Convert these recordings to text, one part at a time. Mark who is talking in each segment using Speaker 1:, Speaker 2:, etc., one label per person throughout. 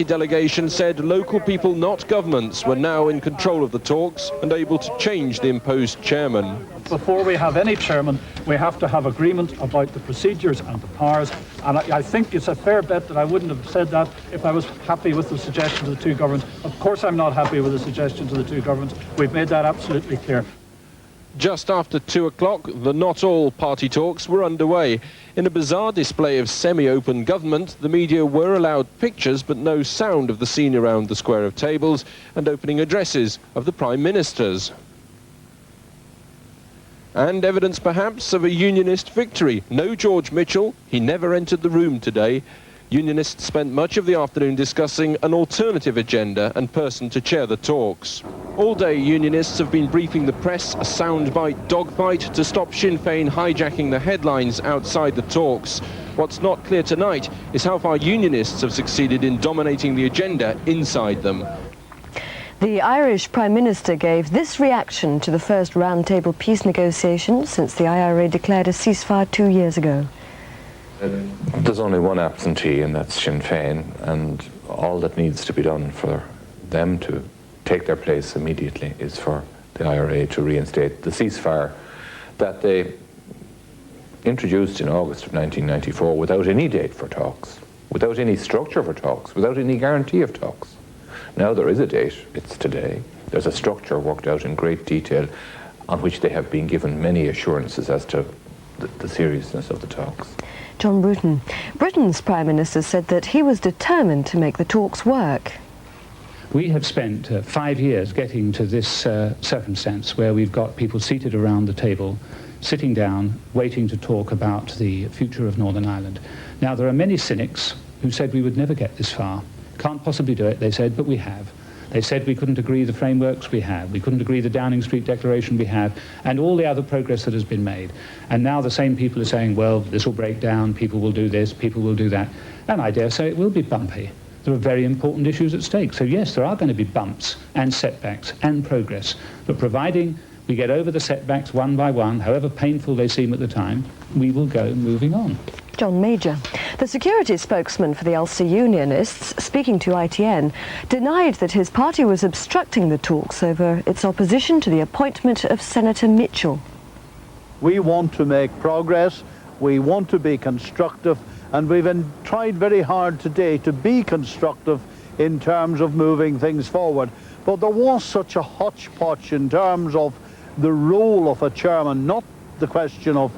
Speaker 1: The delegation said local people, not governments, were now in control of the talks and able to change the imposed chairman.
Speaker 2: Before we have any chairman, we have to have agreement about the procedures and the powers, and I think it's a fair bet that I wouldn't have said that if I was happy with the suggestion to the two governments. Of course I'm not happy with the suggestion to the two governments. We've made that absolutely clear.
Speaker 1: Just after 2 o'clock, the not all party talks were underway. In a bizarre display of semi-open government, the media were allowed pictures but no sound of the scene around the square of tables and opening addresses of the Prime Ministers. And evidence perhaps of a unionist victory. No George Mitchell, he never entered the room today. Unionists spent much of the afternoon discussing an alternative agenda and person to chair the talks. All day, unionists have been briefing the press, a soundbite dogfight to stop Sinn Féin hijacking the headlines outside the talks. What's not clear tonight is how far unionists have succeeded in dominating the agenda inside them.
Speaker 3: The Irish Prime Minister gave this reaction to the first roundtable peace negotiations since the IRA declared a ceasefire 2 years ago.
Speaker 4: There's only one absentee, and that's Sinn Féin, and all that needs to be done for them to take their place immediately is for the IRA to reinstate the ceasefire that they introduced in August of 1994 without any date for talks, without any structure for talks, without any guarantee of talks. Now there is a date, it's today. There's a structure worked out in great detail on which they have been given many assurances as to the seriousness of the talks.
Speaker 3: John Bruton. Britain's Prime Minister said that he was determined to make the talks work.
Speaker 2: We have spent 5 years getting to this circumstance where we've got people seated around the table, sitting down, waiting to talk about the future of Northern Ireland. Now, there are many cynics who said we would never get this far. Can't possibly do it, they said, but we have. They said we couldn't agree the frameworks, we have. We couldn't agree the Downing Street Declaration, we have. And all the other progress that has been made. And now the same people are saying, well, this will break down, people will do this, people will do that. And I dare say it will be bumpy. There are very important issues at stake. So yes, there are going to be bumps and setbacks and progress. But providing we get over the setbacks one by one, however painful they seem at the time, we will go moving on.
Speaker 3: John Major. The security spokesman for the Ulster Unionists, speaking to ITN, denied that his party was obstructing the talks over its opposition to the appointment of Senator Mitchell.
Speaker 5: We want to make progress, we want to be constructive, and we've tried very hard today to be constructive in terms of moving things forward. But there was such a hodgepodge in terms of the role of a chairman, not the question of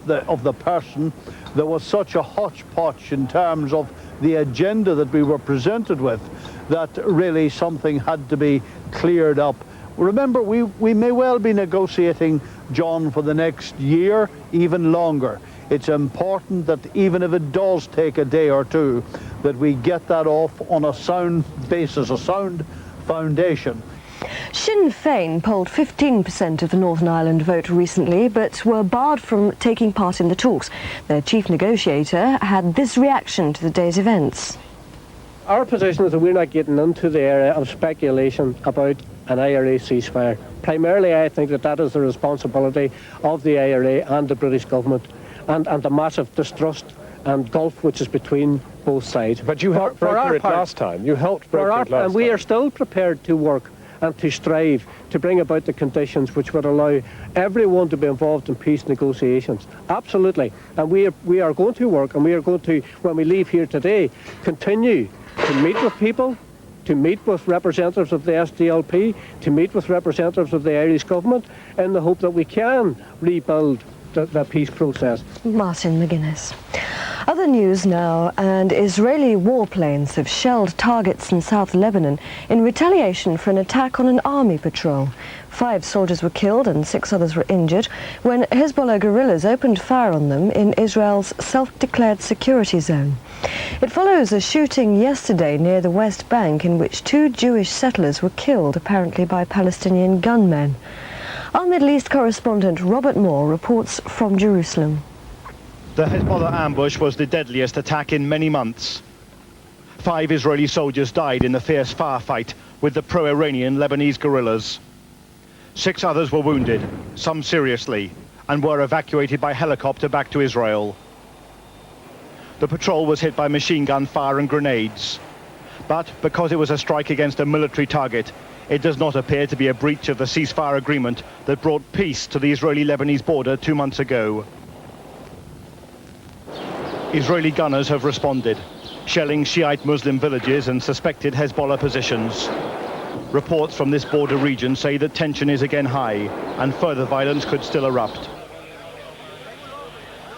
Speaker 5: the person. There was such a hodgepodge in terms of the agenda that we were presented with that really something had to be cleared up. Remember, we may well be negotiating, John, for the next year, even longer. It's important that even if it does take a day or two, that we get that off on a sound basis, a sound foundation.
Speaker 3: Sinn Féin polled 15% of the Northern Ireland vote recently, but were barred from taking part in the talks. Their chief negotiator had this reaction to the day's events.
Speaker 6: Our position is that we're not getting into the area of speculation about an IRA ceasefire. Primarily, I think that is the responsibility of the IRA and the British government, and the massive distrust and gulf which is between both sides.
Speaker 7: But you helped broker it last time. You helped broker it last time.
Speaker 6: And we are still prepared to work and to strive to bring about the conditions which would allow everyone to be involved in peace negotiations. Absolutely. And we are going to work, and we are going to, when we leave here today, continue to meet with people, to meet with representatives of the SDLP, to meet with representatives of the Irish government, in the hope that we can rebuild the peace process.
Speaker 3: Martin McGuinness. Other news now, and Israeli warplanes have shelled targets in South Lebanon in retaliation for an attack on an army patrol. 5 soldiers were killed and 6 others were injured when Hezbollah guerrillas opened fire on them in Israel's self-declared security zone. It follows a shooting yesterday near the West Bank in which 2 Jewish settlers were killed, apparently by Palestinian gunmen. Our Middle East correspondent Robert Moore reports from Jerusalem.
Speaker 8: The Hezbollah ambush was the deadliest attack in many months. 5 Israeli soldiers died in the fierce firefight with the pro-Iranian Lebanese guerrillas. 6 others were wounded, some seriously, and were evacuated by helicopter back to Israel. The patrol was hit by machine gun fire and grenades. But because it was a strike against a military target, it does not appear to be a breach of the ceasefire agreement that brought peace to the Israeli-Lebanese border 2 months ago. Israeli gunners have responded, shelling Shiite Muslim villages and suspected Hezbollah positions. Reports from this border region say that tension is again high and further violence could still erupt.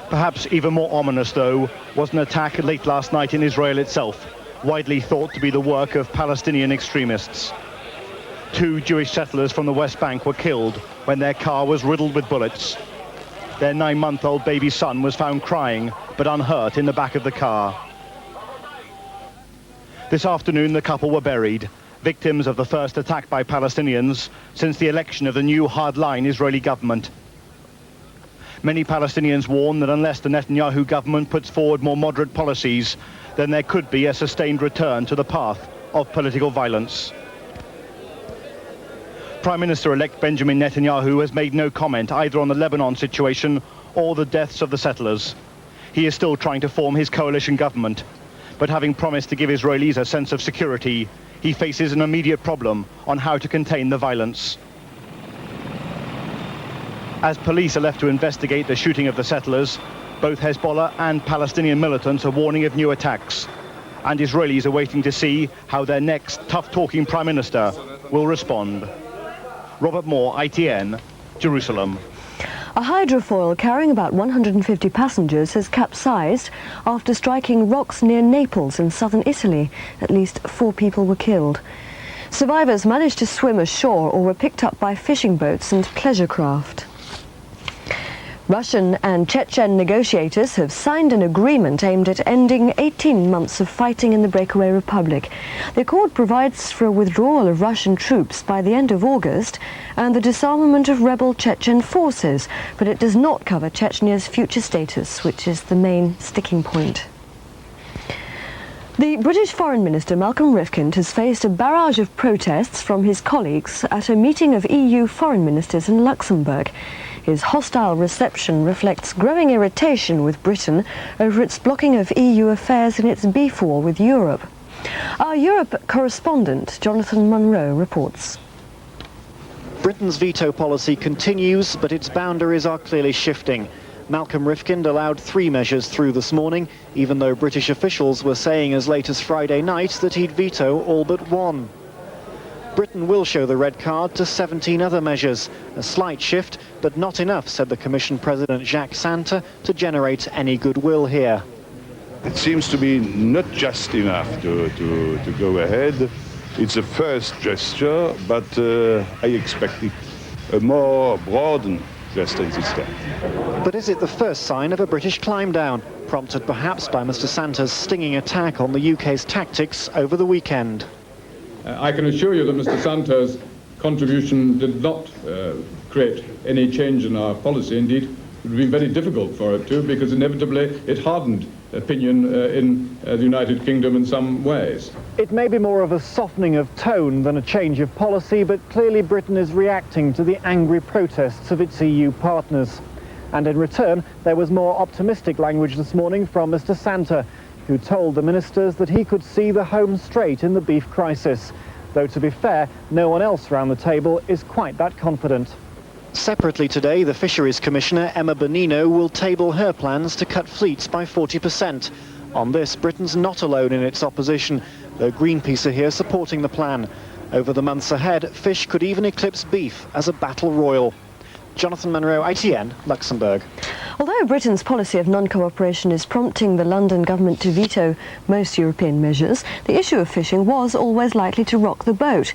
Speaker 8: Perhaps even more ominous, though, was an attack late last night in Israel itself, widely thought to be the work of Palestinian extremists. 2 Jewish settlers from the West Bank were killed when their car was riddled with bullets. Their 9-month-old baby son was found crying, but unhurt, in the back of the car. This afternoon, the couple were buried, victims of the first attack by Palestinians since the election of the new hardline Israeli government. Many Palestinians warn that unless the Netanyahu government puts forward more moderate policies, then there could be a sustained return to the path of political violence. Prime Minister-elect Benjamin Netanyahu has made no comment either on the Lebanon situation or the deaths of the settlers. He is still trying to form his coalition government, but having promised to give Israelis a sense of security, he faces an immediate problem on how to contain the violence. As police are left to investigate the shooting of the settlers, both Hezbollah and Palestinian militants are warning of new attacks, and Israelis are waiting to see how their next tough-talking Prime Minister will respond. Robert Moore, ITN, Jerusalem.
Speaker 3: A hydrofoil carrying about 150 passengers has capsized after striking rocks near Naples in southern Italy. At least 4 people were killed. Survivors managed to swim ashore or were picked up by fishing boats and pleasure craft. Russian and Chechen negotiators have signed an agreement aimed at ending 18 months of fighting in the breakaway republic. The accord provides for a withdrawal of Russian troops by the end of August and the disarmament of rebel Chechen forces, but it does not cover Chechnya's future status, which is the main sticking point. The British Foreign Minister Malcolm Rifkind has faced a barrage of protests from his colleagues at a meeting of EU foreign ministers in Luxembourg. His hostile reception reflects growing irritation with Britain over its blocking of EU affairs in its beef war with Europe. Our Europe correspondent, Jonathan Munro, reports.
Speaker 9: Britain's veto policy continues, but its boundaries are clearly shifting. Malcolm Rifkind allowed 3 measures through this morning, even though British officials were saying as late as Friday night that he'd veto all but 1. Britain will show the red card to 17 other measures. A slight shift, but not enough, said the Commission President Jacques Santer, to generate any goodwill here.
Speaker 10: It seems to be not just enough to go ahead. It's a first gesture, but I expect a more broad gesture this time.
Speaker 9: But is it the first sign of a British climb down, prompted perhaps by Mr Santer's stinging attack on the UK's tactics over the weekend?
Speaker 11: I can assure you that Mr Santer's contribution did not create any change in our policy. Indeed, it would be very difficult for it to, because inevitably it hardened opinion in the United Kingdom in some ways.
Speaker 9: It may be more of a softening of tone than a change of policy, but clearly Britain is reacting to the angry protests of its EU partners. And in return, there was more optimistic language this morning from Mr Santer, who told the ministers that he could see the home straight in the beef crisis. Though, to be fair, no one else around the table is quite that confident. Separately today, the Fisheries Commissioner, Emma Bonino, will table her plans to cut fleets by 40%. On this, Britain's not alone in its opposition, though Greenpeace are here supporting the plan. Over the months ahead, fish could even eclipse beef as a battle royal. Jonathan Munro, ITN, Luxembourg.
Speaker 3: Although Britain's policy of non-cooperation is prompting the London government to veto most European measures, the issue of fishing was always likely to rock the boat.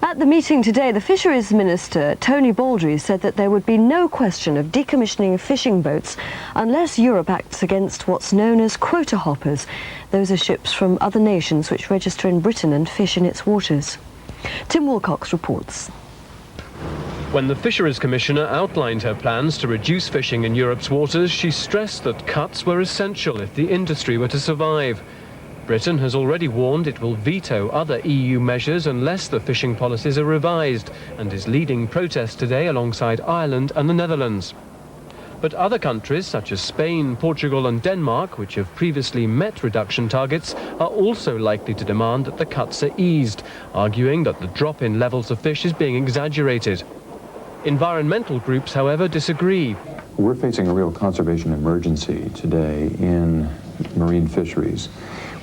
Speaker 3: At the meeting today, the Fisheries Minister, Tony Baldry, said that there would be no question of decommissioning fishing boats unless Europe acts against what's known as quota hoppers. Those are ships from other nations which register in Britain and fish in its waters. Tim Wilcox reports.
Speaker 12: When the Fisheries Commissioner outlined her plans to reduce fishing in Europe's waters, she stressed that cuts were essential if the industry were to survive. Britain has already warned it will veto other EU measures unless the fishing policies are revised, and is leading protests today alongside Ireland and the Netherlands. But other countries, such as Spain, Portugal and Denmark, which have previously met reduction targets, are also likely to demand that the cuts are eased, arguing that the drop in levels of fish is being exaggerated. Environmental groups, however, disagree.
Speaker 13: We're facing a real conservation emergency today in marine fisheries.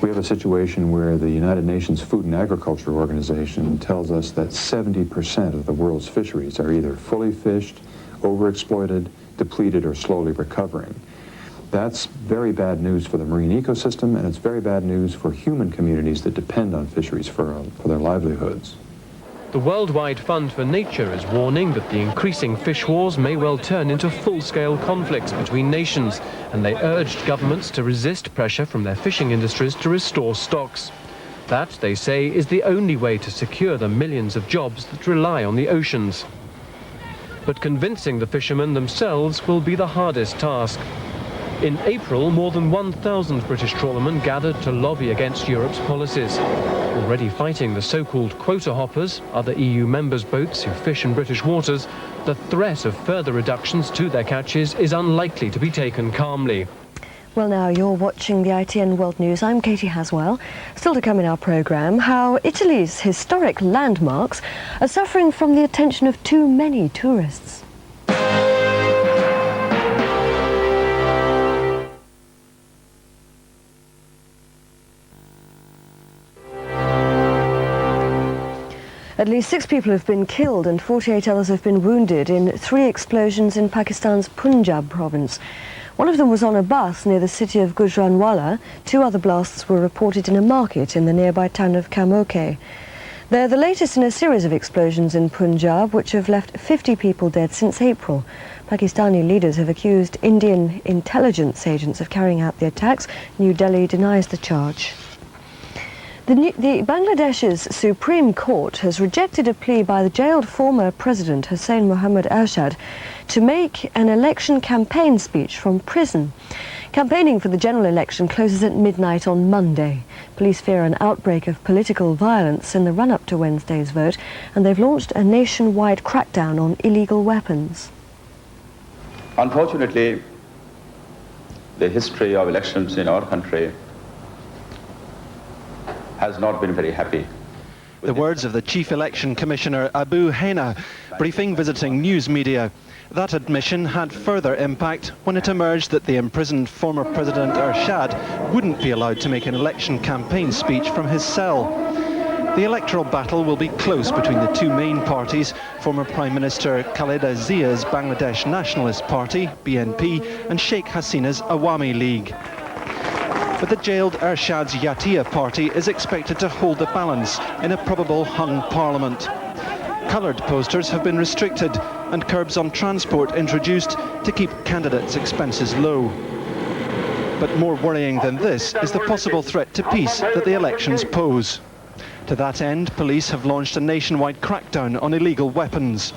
Speaker 13: We have a situation where the United Nations Food and Agriculture Organization tells us that 70% of the world's fisheries are either fully fished, overexploited, depleted, or slowly recovering. That's very bad news for the marine ecosystem, and it's very bad news for human communities that depend on fisheries for their livelihoods.
Speaker 12: The Worldwide Fund for Nature is warning that the increasing fish wars may well turn into full-scale conflicts between nations, and they urged governments to resist pressure from their fishing industries to restore stocks. That, they say, is the only way to secure the millions of jobs that rely on the oceans. But convincing the fishermen themselves will be the hardest task. In April, more than 1,000 British trawlermen gathered to lobby against Europe's policies. Already fighting the so-called quota hoppers, other EU members' boats who fish in British waters, the threat of further reductions to their catches is unlikely to be taken calmly.
Speaker 3: Well, now you're watching the ITN World News. I'm Katie Haswell. Still to come in our programme, how Italy's historic landmarks are suffering from the attention of too many tourists. At least 6 people have been killed and 48 others have been wounded in 3 explosions in Pakistan's Punjab province. One of them was on a bus near the city of Gujranwala. 2 other blasts were reported in a market in the nearby town of Kamoke. They're the latest in a series of explosions in Punjab, which have left 50 people dead since April. Pakistani leaders have accused Indian intelligence agents of carrying out the attacks. New Delhi denies the charge. The Bangladesh's Supreme Court has rejected a plea by the jailed former President Hussein Mohammad Ershad to make an election campaign speech from prison. Campaigning for the general election closes at midnight on Monday. Police fear an outbreak of political violence in the run-up to Wednesday's vote, and they've launched a nationwide crackdown on illegal weapons.
Speaker 14: Unfortunately, the history of elections in our country has not been very happy.
Speaker 15: The words of the Chief Election Commissioner Abu Hena, briefing visiting news media. That admission had further impact when it emerged that the imprisoned former President Ershad wouldn't be allowed to make an election campaign speech from his cell. The electoral battle will be close between the 2 main parties, former Prime Minister Khaleda Zia's Bangladesh Nationalist Party, BNP, and Sheikh Hasina's Awami League. But the jailed Ershad's Yatiya party is expected to hold the balance in a probable hung parliament. Coloured posters have been restricted and curbs on transport introduced to keep candidates' expenses low. But more worrying than this is the possible threat to peace that the elections pose. To that end, police have launched a nationwide crackdown on illegal weapons.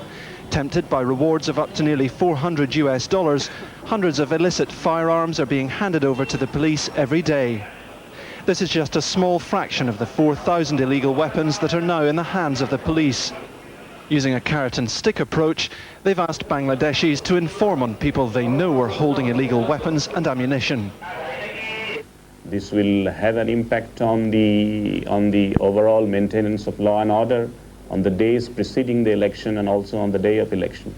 Speaker 15: Tempted by rewards of up to nearly $400, hundreds of illicit firearms are being handed over to the police every day. This is just a small fraction of the 4,000 illegal weapons that are now in the hands of the police. Using a carrot and stick approach, they've asked Bangladeshis to inform on people they know are holding illegal weapons and ammunition.
Speaker 16: This will have an impact on the overall maintenance of law and order on the days preceding the election and also on the day of election.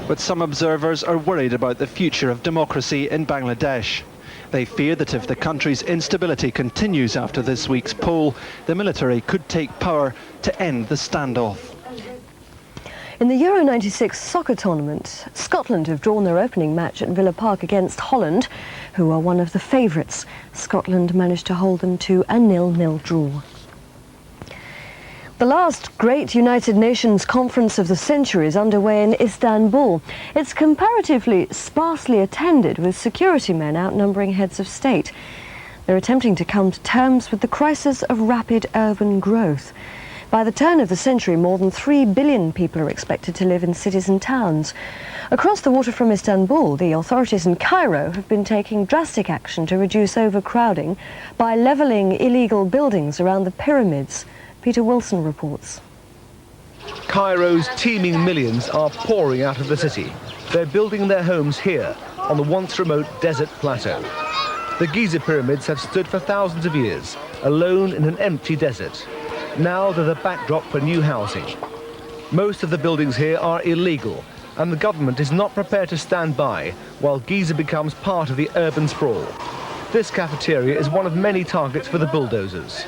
Speaker 15: But some observers are worried about the future of democracy in Bangladesh. They fear that if the country's instability continues after this week's poll, the military could take power to end the standoff.
Speaker 3: In the Euro 96 soccer tournament, Scotland have drawn their opening match at Villa Park against Holland, who are one of the favourites. Scotland managed to hold them to a 0-0 draw. The last great United Nations conference of the century is underway in Istanbul. It's comparatively sparsely attended, with security men outnumbering heads of state. They're attempting to come to terms with the crisis of rapid urban growth. By the turn of the century, more than 3 billion people are expected to live in cities and towns. Across the water from Istanbul, the authorities in Cairo have been taking drastic action to reduce overcrowding by levelling illegal buildings around the pyramids. Peter Wilson reports.
Speaker 17: Cairo's teeming millions are pouring out of the city. They're building their homes here, on the once remote desert plateau. The Giza pyramids have stood for thousands of years, alone in an empty desert. Now they're the backdrop for new housing. Most of the buildings here are illegal, and the government is not prepared to stand by while Giza becomes part of the urban sprawl. This cafeteria is one of many targets for the bulldozers.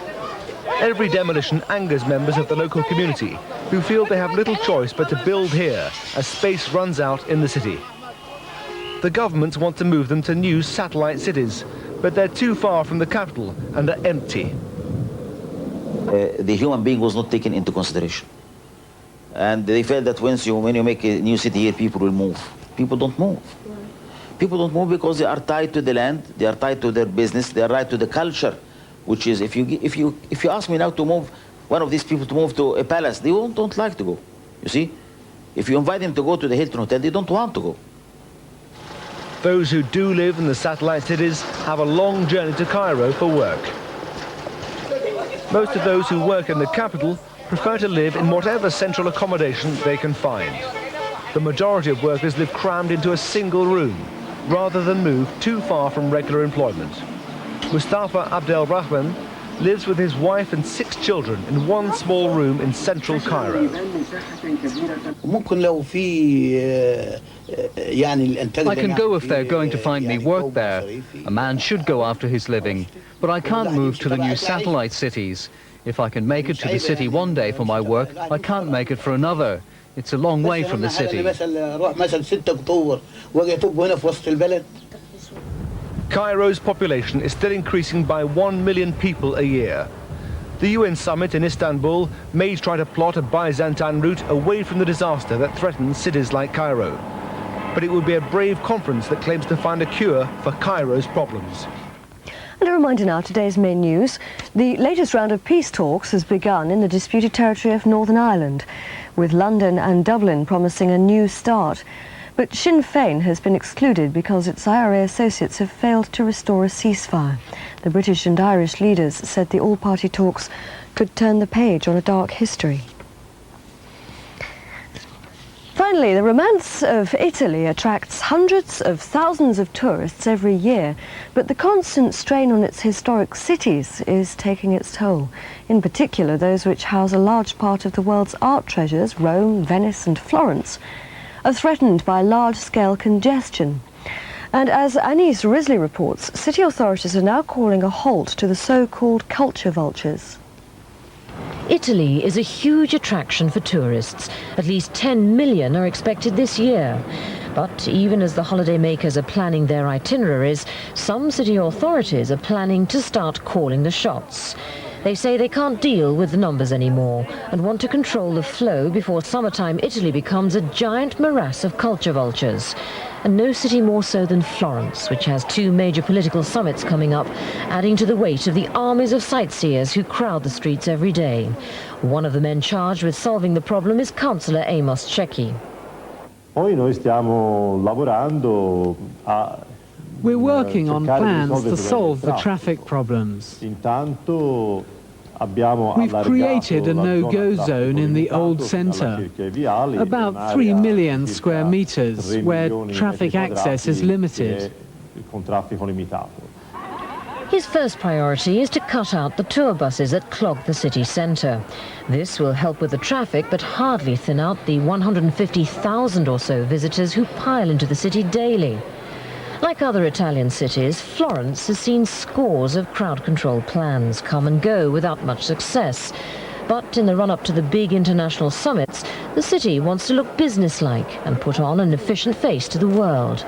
Speaker 17: Every demolition angers members of the local community, who feel they have little choice but to build here as space runs out in the city. The governments want to move them to new satellite cities, but they're too far from the capital and are empty.
Speaker 18: The human being was not taken into consideration. And they felt that when you make a new city here, people will move. People don't move. People don't move because they are tied to the land, they are tied to their business, they are tied to the culture, which is, if you ask me now to move, one of these people to move to a palace, they don't like to go, you see? If you invite them to go to the Hilton Hotel, they don't want to go.
Speaker 17: Those who do live in the satellite cities have a long journey to Cairo for work. Most of those who work in the capital prefer to live in whatever central accommodation they can find. The majority of workers live crammed into a single room, rather than move too far from regular employment. Mustafa Abdelrahman lives with his wife and 6 children in one small room in central Cairo.
Speaker 19: I can go if they're going to find me work there. A man should go after his living, but I can't move to the new satellite cities. If I can make it to the city one day for my work, I can't make it for another. It's a long way from the city.
Speaker 17: Cairo's population is still increasing by 1 million people a year. The UN summit in Istanbul may try to plot a Byzantine route away from the disaster that threatens cities like Cairo. But it would be a brave conference that claims to find a cure for Cairo's problems.
Speaker 3: And a reminder now, today's main news. The latest round of peace talks has begun in the disputed territory of Northern Ireland, with London and Dublin promising a new start. But Sinn Féin has been excluded because its IRA associates have failed to restore a ceasefire. The British and Irish leaders said the all-party talks could turn the page on a dark history. Finally, the romance of Italy attracts hundreds of thousands of tourists every year, but the constant strain on its historic cities is taking its toll. In particular, those which house a large part of the world's art treasures, Rome, Venice and Florence, are threatened by large-scale congestion. And as Anis Risley reports, city authorities are now calling a halt to the so-called culture vultures.
Speaker 20: Italy is a huge attraction for tourists. At least 10 million are expected this year. But even as the holidaymakers are planning their itineraries, some city authorities are planning to start calling the shots. They say they can't deal with the numbers anymore and want to control the flow before summertime Italy becomes a giant morass of culture vultures. And no city more so than Florence, which has 2 major political summits coming up, adding to the weight of the armies of sightseers who crowd the streets every day. One of the men charged with solving the problem is Councillor Amos Cecchi.
Speaker 21: We're working on plans to solve the traffic problems. We've created a no-go zone in the old centre, about 3 million square metres, where traffic access is limited.
Speaker 20: His first priority is to cut out the tour buses that clog the city centre. This will help with the traffic, but hardly thin out the 150,000 or so visitors who pile into the city daily. Like other Italian cities, Florence has seen scores of crowd control plans come and go without much success. But in the run-up to the big international summits, the city wants to look businesslike and put on an efficient face to the world.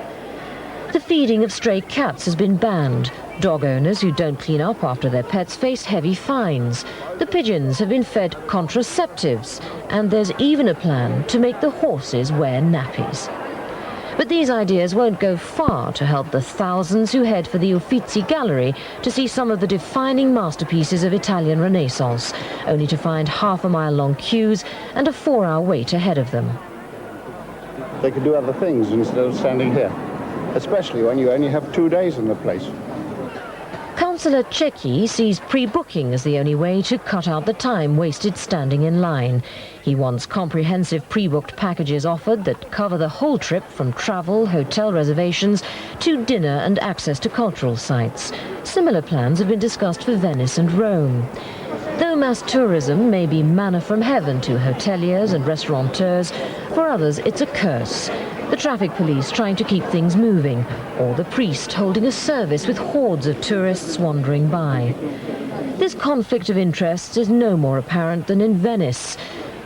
Speaker 20: The feeding of stray cats has been banned. Dog owners who don't clean up after their pets face heavy fines. The pigeons have been fed contraceptives, and there's even a plan to make the horses wear nappies. But these ideas won't go far to help the thousands who head for the Uffizi Gallery to see some of the defining masterpieces of Italian Renaissance, only to find half-a-mile-long queues and a 4-hour wait ahead of them.
Speaker 22: They could do other things instead of standing here, especially when you only have 2 days in the place.
Speaker 20: Councillor Cecchi sees pre-booking as the only way to cut out the time wasted standing in line. He wants comprehensive pre-booked packages offered that cover the whole trip from travel, hotel reservations to dinner and access to cultural sites. Similar plans have been discussed for Venice and Rome. Though mass tourism may be manna from heaven to hoteliers and restaurateurs, for others it's a curse. The traffic police trying to keep things moving, or the priest holding a service with hordes of tourists wandering by. This conflict of interests is no more apparent than in Venice.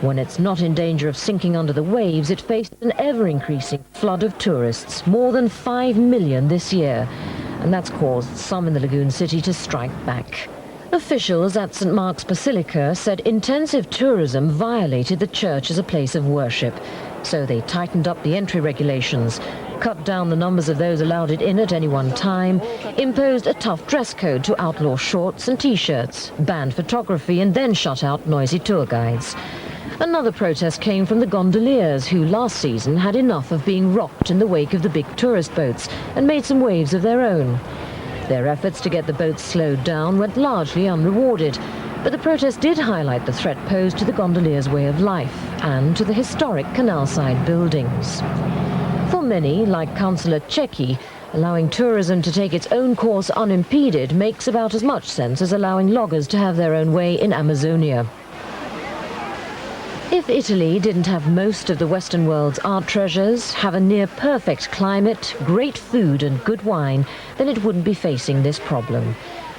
Speaker 20: When it's not in danger of sinking under the waves, it faced an ever-increasing flood of tourists, more than 5 million this year. And that's caused some in the lagoon city to strike back. Officials at St. Mark's Basilica said intensive tourism violated the church as a place of worship. So they tightened up the entry regulations, cut down the numbers of those allowed in at any one time, imposed a tough dress code to outlaw shorts and T-shirts, banned photography and then shut out noisy tour guides. Another protest came from the gondoliers, who last season had enough of being rocked in the wake of the big tourist boats and made some waves of their own. Their efforts to get the boats slowed down went largely unrewarded, but the protest did highlight the threat posed to the gondoliers' way of life and to the historic canal-side buildings. For many, like Councillor Cecchi, allowing tourism to take its own course unimpeded makes about as much sense as allowing loggers to have their own way in Amazonia. If Italy didn't have most of the Western world's art treasures, have a near-perfect climate, great food and good wine, then it wouldn't be facing this problem.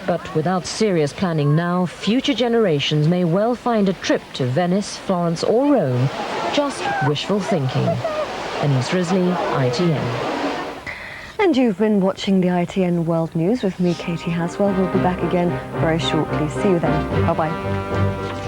Speaker 20: But without serious planning now, future generations may well find a trip to Venice, Florence or Rome just wishful thinking. Anise Risley, ITN.
Speaker 3: And you've been watching the ITN World News with me, Katie Haswell. We'll be back again very shortly. See you then. Bye-bye.